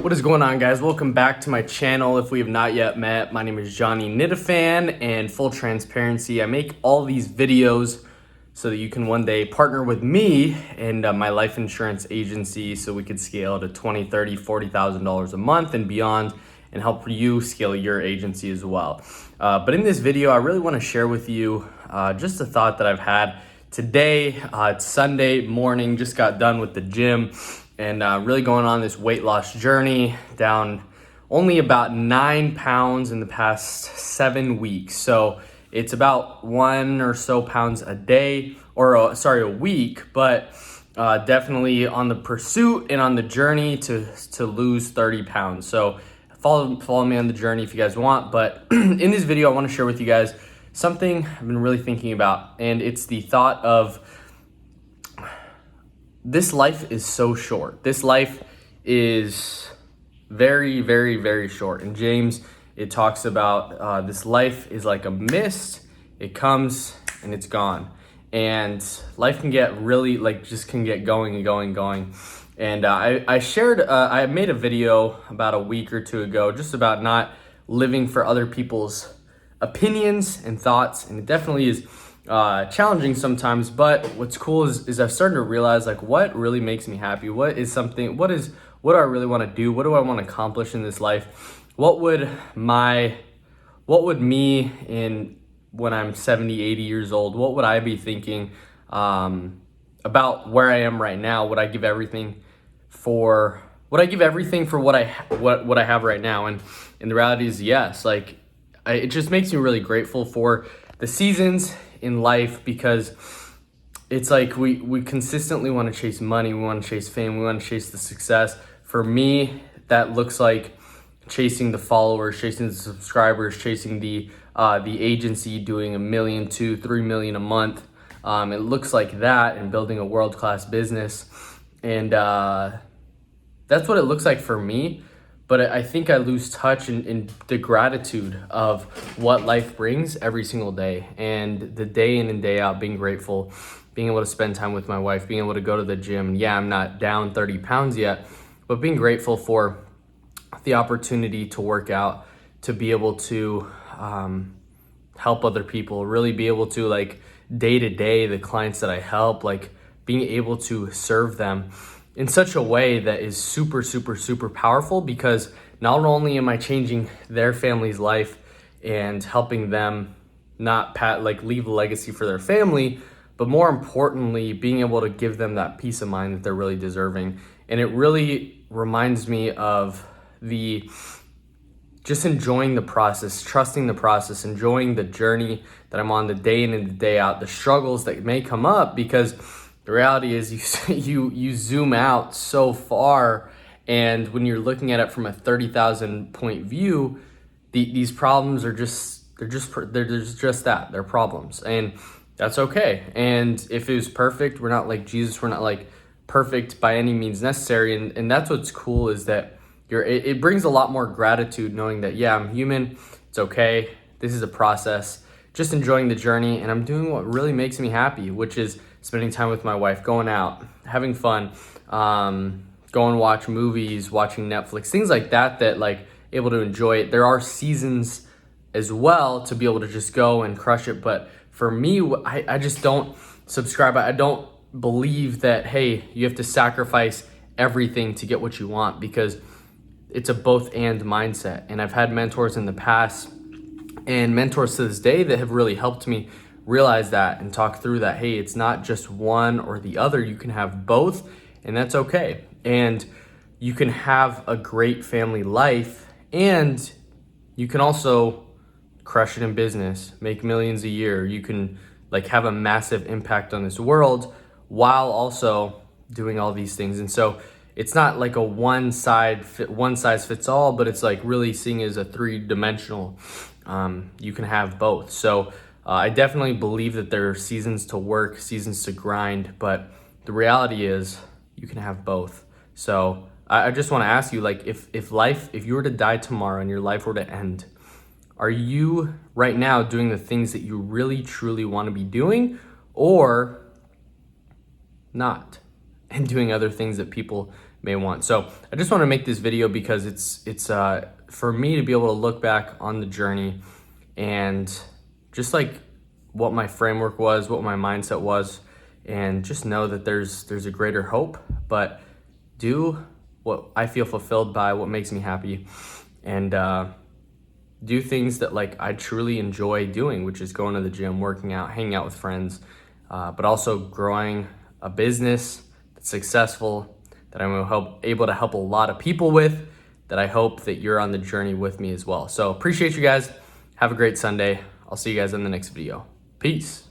What is going on, guys? Welcome back to my channel. If we have not yet met, my name is Johnny Nitafan, and full transparency, I make all these videos so that you can one day partner with me and my life insurance agency so we could scale to $20,000, $30,000, $40,000 a month and beyond, and help you scale your agency as well. But in this video, I really want to share with you just a thought that I've had today. It's Sunday morning, just got done with the gym, and really going on this weight loss journey, down only about 9 pounds in the past 7 weeks. So it's about 1 or so pounds a day, or a week, but definitely on the pursuit and on the journey to lose 30 pounds. So follow me on the journey if you guys want. But in this video, I want to share with you guys something I've been really thinking about, and it's the thought of this life is so short. This life is very, very, very short. In James, it talks about this life is like a mist. It comes and it's gone. And life can get really, can get going and going and going. And I made a video about a week or two ago just about not living for other people's opinions and thoughts. And it definitely is challenging sometimes, but what's cool is I've started to realize what really makes me happy. What do I really want to do? What do I want to accomplish in this life? What would me when I'm 70, 80 years old, what would I be thinking about where I am right now? Would I give everything for what I have right now? And the reality is yes. It just makes me really grateful for the seasons in life, because it's like we consistently want to chase money, we want to chase fame, we want to chase the success. For me, that looks like chasing the followers, chasing the subscribers, chasing the agency, doing $1 million, $2 million, $3 million a month. It looks like that, and building a world-class business. And that's what it looks like for me. But I think I lose touch in the gratitude of what life brings every single day, and the day in and day out, being grateful, being able to spend time with my wife, being able to go to the gym. Yeah, I'm not down 30 pounds yet, but being grateful for the opportunity to work out, to be able to help other people, really be able to day to day, the clients that I help, being able to serve them in such a way that is super, super, super powerful, because not only am I changing their family's life and helping them not leave a legacy for their family, but more importantly, being able to give them that peace of mind that they're really deserving. And it really reminds me of just enjoying the process, trusting the process, enjoying the journey that I'm on, the day in and the day out, the struggles that may come up, because the reality is you zoom out so far, and when you're looking at it from a 30,000 point view, these problems are they're just that, they're problems, and that's okay. And if it was perfect, we're not like Jesus, we're not perfect by any means necessary, and that's what's cool, is that it brings a lot more gratitude knowing that, yeah, I'm human, it's okay, this is a process, just enjoying the journey, and I'm doing what really makes me happy, which is spending time with my wife, going out, having fun, going watch movies, watching Netflix, things like that, able to enjoy it. There are seasons as well to be able to just go and crush it. But for me, I just don't subscribe. I don't believe that, hey, you have to sacrifice everything to get what you want, because it's a both and mindset. And I've had mentors in the past and mentors to this day that have really helped me realize that and talk through that. Hey, it's not just one or the other. You can have both, and that's okay. And you can have a great family life, and you can also crush it in business, make millions a year. You can have a massive impact on this world while also doing all these things. And so it's not like a one size fits all, but it's really seeing it as a three-dimensional. You can have both. So I definitely believe that there are seasons to work, seasons to grind, but the reality is you can have both. So I just want to ask you, if you were to die tomorrow and your life were to end, are you right now doing the things that you really truly want to be doing, or not, and doing other things that people may want. So I just want to make this video because it's for me to be able to look back on the journey and just like what my framework was, what my mindset was, and just know that there's a greater hope, but do what I feel fulfilled by, what makes me happy, and do things that like I truly enjoy doing, which is going to the gym, working out, hanging out with friends, but also growing a business that's successful, that I'm able to help a lot of people with, that I hope that you're on the journey with me as well. So appreciate you guys. Have a great Sunday. I'll see you guys in the next video. Peace.